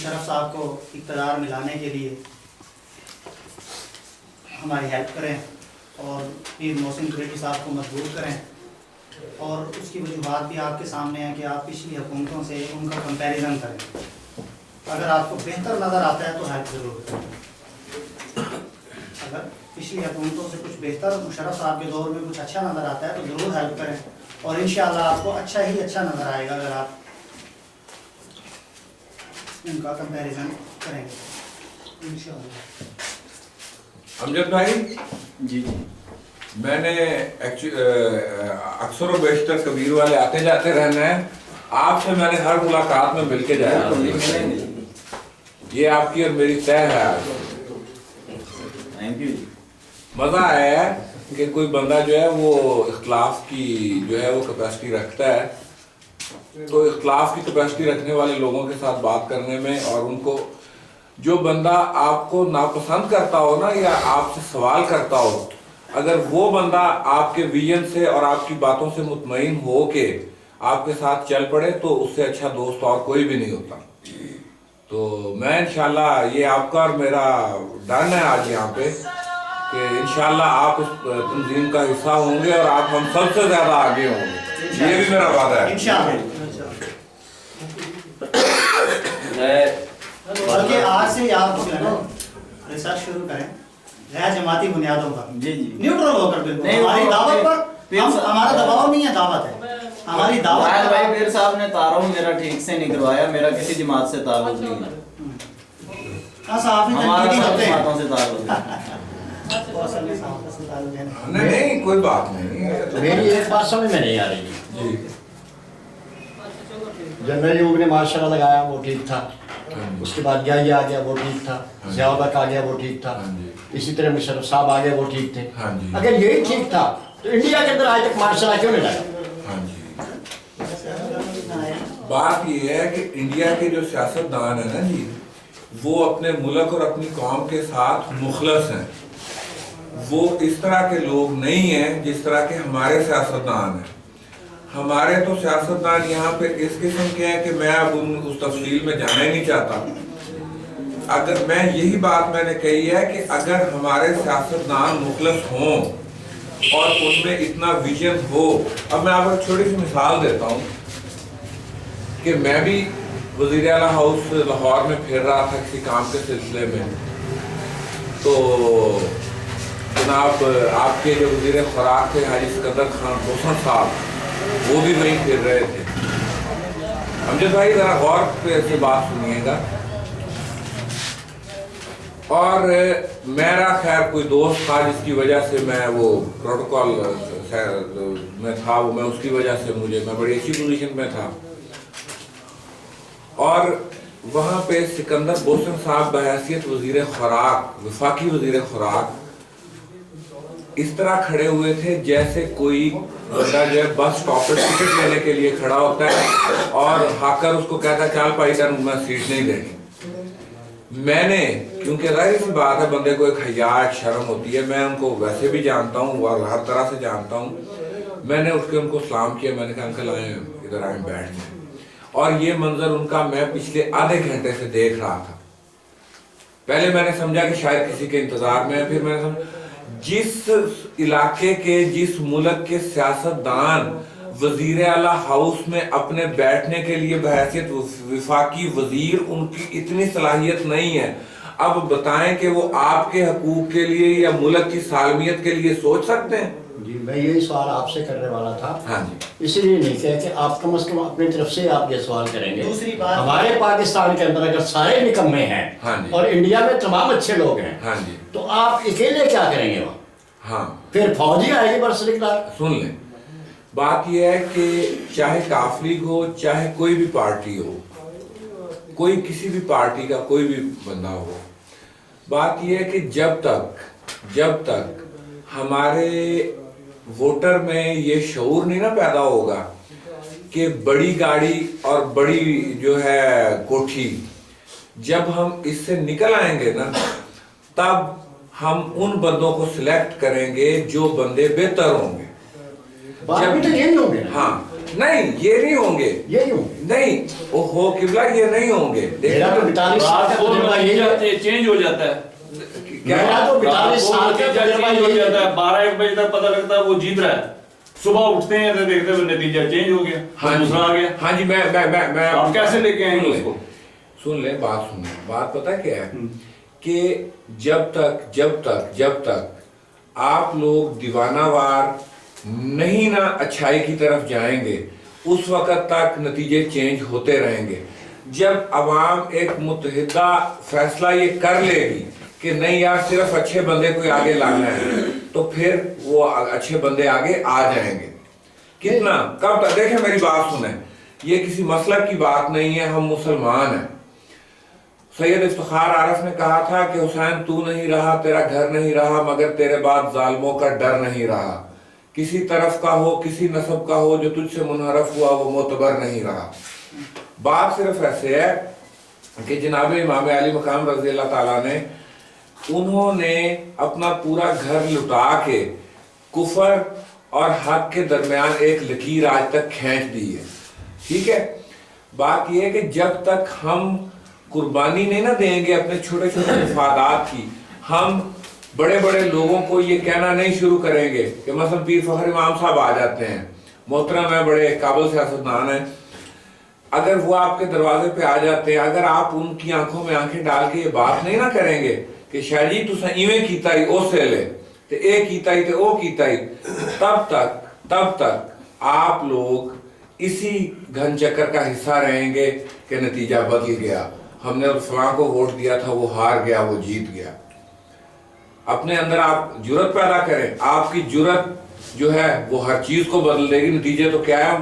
مشرف صاحب کو اقتدار میں لانے کے لیے ہماری ہیلپ کریں اور پیر محسن قریشی صاحب کو مضبوط کریں. اور اس کی وجوہات بھی آپ کے سامنے ہیں کہ آپ پچھلی حکومتوں سے ان کا کمپیریزن کریں. اگر آپ کو بہتر نظر آتا ہے تو ہیلپ ضرور کریں. اگر پچھلی حکومتوں سے کچھ بہتر مشرف صاحب کے دور میں کچھ اچھا نظر آتا ہے تو ضرور ہیلپ کریں. اور انشاءاللہ آپ کو اچھا ہی اچھا نظر آئے گا اگر آپ ان کا کمپیریزن کریں گے انشاءاللہ. امجد بھائی جی جی میں نے اکثر و بیشتر کبیر والے آتے جاتے رہنا ہے. آپ سے میں نے ہر ملاقات میں مل کے جایا. یہ آپ کی اور میری طے ہے. Thank you. مزہ آیا ہے کہ کوئی بندہ جو ہے وہ اختلاف کی جو ہے وہ کیپیسٹی رکھتا ہے. تو اختلاف کی کیپیسٹی رکھنے والے لوگوں کے ساتھ بات کرنے میں اور ان کو جو بندہ آپ کو ناپسند کرتا ہو نا یا آپ سے سوال کرتا ہو اگر وہ بندہ آپ کے ویژن سے اور آپ کی باتوں سے مطمئن ہو کے آپ کے ساتھ چل پڑے تو اس سے اچھا دوست اور کوئی بھی نہیں ہوتا. تو میں انشاءاللہ یہ آپ کا اور میرا ڈن ہے آج یہاں پہ کہ انشاءاللہ آپ اس تنظیم کا حصہ ہوں گے اور آپ ہم سب سے زیادہ آگے ہوں گے. یہ بھی میرا وعدہ ہے انشاءاللہ. میں بلکہ آج سے ہی آپ کو ریسرچ شروع کریں غیر جماعتی بنیادوں پر. جی جی نیوٹرل ہو کر بالکل. نہیں، ہماری دعوت پر ہمارا دباؤ نہیں ہے، دعوت ہے ہماری دعوت. راحل بھائی پیر صاحب نے تعارف میرا ٹھیک سے نہیں کروایا. میرا کسی جماعت سے تعلق نہیں ہے. ہمارا سب جماعتوں سے تعلق ہے. نہیں کوئی بات نہیں. میری ایک بات سمجھ میں نہیں آ رہی. جی جنرل یوگ نے ماشاء اللہ لگایا وہ ٹھیک تھا. اس کے بعد یہ آ گیا وہ ٹھیک تھا. ضیاء الحق آ گیا وہ ٹھیک تھا. اسی طرح مشرف صاحب آ گئے وہ ٹھیک تھے. اگر یہی ٹھیک تھا تو انڈیا کے اندر آج تک ماشاء اللہ کیوں نہیں لگا؟ بات یہ ہے کہ انڈیا کے جو سیاستدان ہیں نا جی وہ اپنے ملک اور اپنی قوم کے ساتھ مخلص ہیں. وہ اس طرح کے لوگ نہیں ہیں جس طرح کے ہمارے سیاستدان ہیں. ہمارے تو سیاستدان یہاں پہ اس قسم کے ہیں کہ میں اب اس تفصیل میں جانا ہی نہیں چاہتا. اگر میں یہی بات میں نے کہی ہے کہ اگر ہمارے سیاستدان مخلص ہوں اور ان میں اتنا ویژن ہو. اب میں آپ کو ایک چھوٹی سی مثال دیتا ہوں کہ میں بھی وزیر اعلیٰ ہاؤس لاہور میں پھر رہا تھا کسی کام کے سلسلے میں. تو جناب آپ کے جو وزیر خوراک تھے حاجی سکندر خان حسن صاحب وہ بھی وہیں پھر رہے تھے. امجد بھائی ذرا غور پہ سے بات سنیے گا. اور میرا خیر کوئی دوست تھا جس کی وجہ سے میں وہ پروٹوکول میں تھا وہ میں اس کی وجہ سے میں بڑی اچھی پوزیشن میں تھا. اور وہاں پہ سکندر بوسن صاحب بحیثیت وزیر خوراک وفاقی وزیر خوراک اس طرح کھڑے ہوئے تھے جیسے کوئی بندہ جو ہے بس اسٹاپ پہ ٹکٹ لینے کے لیے کھڑا ہوتا ہے اور ہاکر اس کو کہتا ہے چل پائی ٹرن میں سیٹ نہیں دینی. میں نے کیونکہ ظاہر سی بات ہے بندے کو ایک حیا ایک شرم ہوتی ہے. میں ان کو ویسے بھی جانتا ہوں اور ہر طرح سے جانتا ہوں. میں نے اٹھ کے ان کو سلام کیا. میں نے کہا انکل آئیں ادھر آئیں بیٹھ جائیں. اور یہ منظر ان کا میں پچھلے آدھے گھنٹے سے دیکھ رہا تھا. پہلے میں نے سمجھا کہ شاید کسی کے انتظار میں ہے. پھر میں نے سمجھا جس علاقے کے جس ملک کے سیاستدان وزیر اعلیٰ ہاؤس میں اپنے بیٹھنے کے لیے بحیثیت وفاقی وزیر ان کی اتنی صلاحیت نہیں ہے. اب بتائیں کہ وہ آپ کے حقوق کے لیے یا ملک کی سالمیت کے لیے سوچ سکتے ہیں؟ جی میں یہی سوال آپ سے کرنے والا تھا. ہاں جی اسی لیے نہیں کہ آپ کم از کم اپنی طرف سے آپ یہ سوال کریں گے. دوسری بات ہمارے پاکستان کے اندر اگر سارے نکمے ہیں اور انڈیا میں تمام اچھے لوگ ہیں تو آپ اکیلے کیا کریں گے وہاں؟ ہاں پھر فوج ہی آئے گی برسلکدار. سن لیں بات یہ ہے کہ چاہے کاف لیگ ہو چاہے کوئی بھی پارٹی ہو کوئی کسی بھی پارٹی کا کوئی بھی بندہ ہو بات یہ ہے کہ جب تک ہمارے ووٹر میں یہ شعور نہیں نا پیدا ہوگا کہ بڑی گاڑی اور بڑی جو ہے کوٹھی جب ہم اس سے نکل آئیں گے نا تب ہم ان بندوں کو سلیکٹ کریں گے جو بندے بہتر ہوں گے. بات بھی تو یہی ہوں گے. ہاں नहीं ये नहीं होंगे, यही हूँ नहीं वो हो किबला, ये नहीं होंगे। मेरा तो 42 साल का तजुर्बा यही है। चेंज हो जाता है, मेरा तो 42 साल का तजुर्बा चेंज हो यही जाता है। है, 12-1 बजे तक पता लगता है वो जीत रहा है, सुबह उठते हैं तो देखते हैं नतीजा चेंज हो गया, हाँ जी, दूसरा आ गया। हाँ जी, मैं आप कैसे लेके आएंगे सुन ले, उसको? सुन ले, बात सुन ले, बात पता है क्या है कि जब तक आप लोग दीवानावार नहीं ना अच्छाई की तरफ जाएंगे, उस वक्त तक नतीजे चेंज होते रहेंगे। जब अवाम एक मुत्तहिदा फैसला ये कर लेगी कि नहीं यार सिर्फ अच्छे बंदे को आगे लाना है, तो फिर वो अच्छे बंदे आगे आ जाएंगे। कितना कब तक? देखें मेरी बात सुने, ये किसी मसलब की बात नहीं है, हम मुसलमान हैं। सैयद इफ्तिखार आरफ ने कहा था कि हुसैन तू नहीं रहा, तेरा घर नहीं रहा, मगर तेरे बाद जालिमों का डर नहीं रहा। किसी तरफ का हो, किसी नस्ब का हो, जो तुझसे मुनहरफ हुआ वो मोतबर नहीं रहा। बात सिर्फ ऐसे है कि जनाब इमाम अली मकाम रज़ी अल्लाह ताला ने, उन्होंने अपना पूरा घर लुटा के कुफर और हक के दरमियान एक लकीर आज तक खींच दी है। ठीक है, बात यह है कि जब तक हम कुर्बानी नहीं ना देंगे अपने छोटे छोटे मफादात की, हम बड़े बड़े लोगों को ये कहना नहीं शुरू करेंगे कि मसलन पीर फखर इमाम साहब आ जाते हैं, मोहतरम है, बड़े काबिल सियासतदान हैं, अगर वो आपके दरवाजे पे आ जाते हैं, अगर आप उनकी आंखों में आंखें डाल के ये बात नहीं ना करेंगे कि शाह जी तुसां इवें कीता ही उसे ले ते ए कीता ही ते ओ कीता ही, तब तक आप लोग इसी घन चक्कर का हिस्सा रहेंगे कि नतीजा बदल गया, हमने फलां को वोट दिया था, वो हार गया, वो जीत गया। अपने अंदर आप जुर्रत पैदा करें, आपकी जुर्रत जो है वो हर चीज को बदल देगी। नतीजे तो क्या है,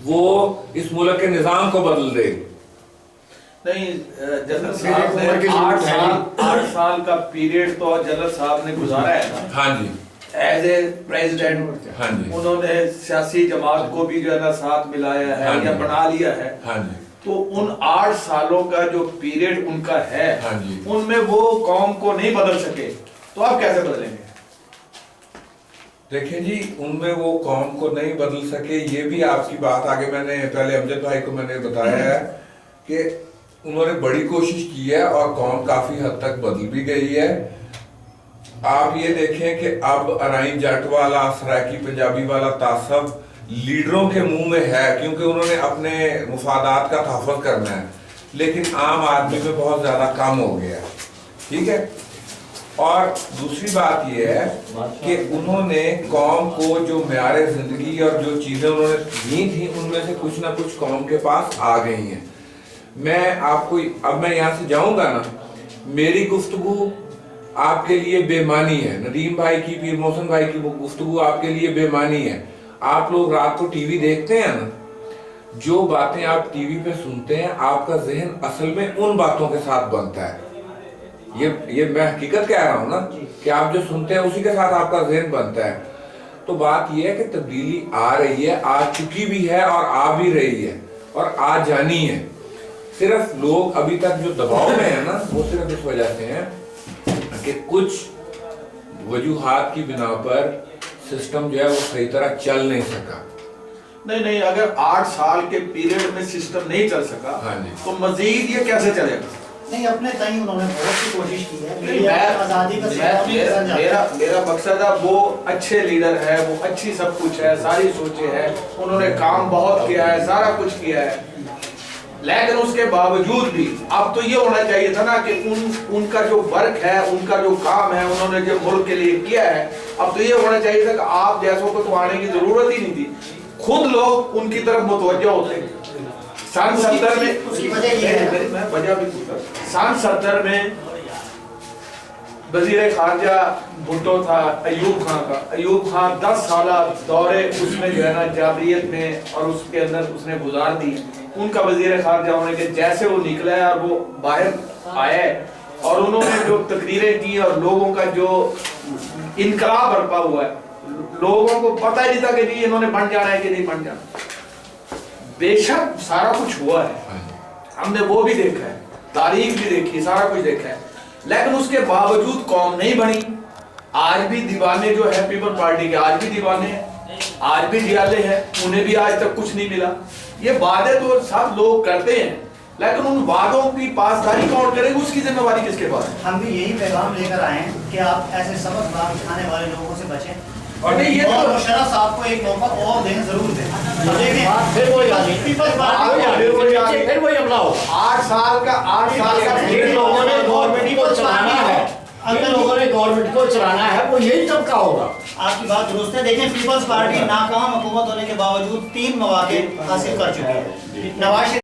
वो इस मुल्क के निजाम को बदल देगी। नहीं, जनरल साहब ने 8 साल का पीरियड तो जनरल साहब ने गुजारा है ना। हाँ जी, एज ए प्रेसिडेंट हाँ जी, उन्होंने सियासी जमात को भी जो है ना साथ मिलाया है, हाँ जी, या बना लिया है। हाँ जी, तो उन 8 सालों का जो पीरियड उनका है, हाँ जी, उनमें वो कौम को नहीं बदल सके, तो आप कैसे बदलेंगे? देखिए जी, उनमें वो कौम को नहीं बदल सके, ये भी आपकी बात आगे मैंने पहले अमजद भाई को मैंने बताया है कि उन्होंने बड़ी कोशिश की है और कौम काफी हद तक बदल भी गई है। आप ये देखें कि अब अराई जट वाला, सराकी पंजाबी वाला तासब लीडरों के मुंह में है, क्योंकि उन्होंने अपने मुफादात का तहफ़्फ़ुज़ करना है, लेकिन आम आदमी में बहुत ज्यादा कम हो गया। ठीक है, और दूसरी बात यह है कि उन्होंने कौम को जो म्यारे जिंदगी और जो चीजें उन्होंने दी थी, उनमें से कुछ ना कुछ कौम के पास आ गई हैं। मैं आपको अब मैं यहाँ से जाऊंगा ना, मेरी गुफ्तगू आपके लिए बेमानी है, नदीम भाई की, पीर मोहसिन भाई की गुफ्तगू आपके लिए बेमानी है। आप लोग रात को टीवी देखते हैं ना, जो बातें आप टीवी पे सुनते हैं, आपका जहन असल में उन बातों के साथ बनता है। ये मैं हकीकत कह रहा हूँ ना कि आप जो सुनते हैं उसी के साथ आपका जहन बनता है। तो बात यह है कि तब्दीली आ रही है, आ चुकी भी है और आ भी रही है और आ जानी है। सिर्फ लोग अभी तक जो दबाव में है ना, वो सिर्फ इस वजह से है कि कुछ वजूहात की बिना पर सिस्टम जो है वो सही तरह चल नहीं सका। नहीं, अगर 8 साल के पीरियड में सिस्टम नहीं चल सका, हाँ जी, तो मजीद ये कैसे चलेगा? नहीं, अपने ताई उन्होंने बहुत सी कोशिश की है। नहीं, आज़ादी का मेरा मकसद है वो अच्छे लीडर है, वो अच्छी सब कुछ है, सारी सोचे है, उन्होंने काम बहुत किया है, सारा कुछ किया है, लेकिन उसके बावजूद भी अब तो ये होना चाहिए था ना कि उनका जो वर्क है, उनका जो काम है, उन्होंने जो मुल्क के लिए किया है, अब तो ये होना चाहिए था कि आप जैसों को तो आने की जरूरत ही नहीं थी, खुद लोग उनकी तरफ मुतवज्जह होते। सन 70 में उसकी वजह ये है, मैं वजह भी पूछा, सन 70 में वजीर खारजा भुट्टो था अयूब खान का। अयूब खान 10 साल दौरे उसमें जो है ना जाबरियत में और उसके अंदर उसने गुजार दी। उनका वजीर खारजा होने के जैसे वो निकला है और वो बाहर आए और उन्होंने जो तकरीरें की और लोगों का जो इनकलाब बरपा हुआ है, लोगों को पता ही नहीं था कि नहीं इन्होंने बन जाना है कि नहीं बन जाना। बेशक सारा कुछ हुआ है, हमने वो भी देखा है, तारीख भी देखी, सारा कुछ देखा है, लेकिन उसके बावजूद कौम नहीं बनी। आज भी दीवाने जो है पीपल पार्टी के, आज भी दीवाने हैं। आज भी जियाले हैं, उन्हें भी आज तक कुछ नहीं मिला। ये वादे तो सब लोग करते हैं, लेकिन उन वादों की पासदारी कौन करेगा, उसकी जिम्मेवारी किसके पास है? हम भी यही पैगाम लेकर आए हैं कि आप ऐसे सबक बात खाने वाले लोगों से बचें और नहीं, ये और तो मुशर्रफ साहब को एक मौका और दें, जरूर दें। तो देखें बात फिर वही आ गई। पीपल्स बात पार्टी वही आ गई। फिर वही हमला होगा। 8 साल का जिन लोगों ने गवर्नमेंट को चलाना है, जिन लोगों ने गवर्नमेंट को चलाना है, वो यही तबका होगा। आपकी बात दुरुस्त है। देखें पीपल्स पार्टी नाकाम हुकूमत होने के बावजूद 3 मौके हासिल कर चुकी है। नवाज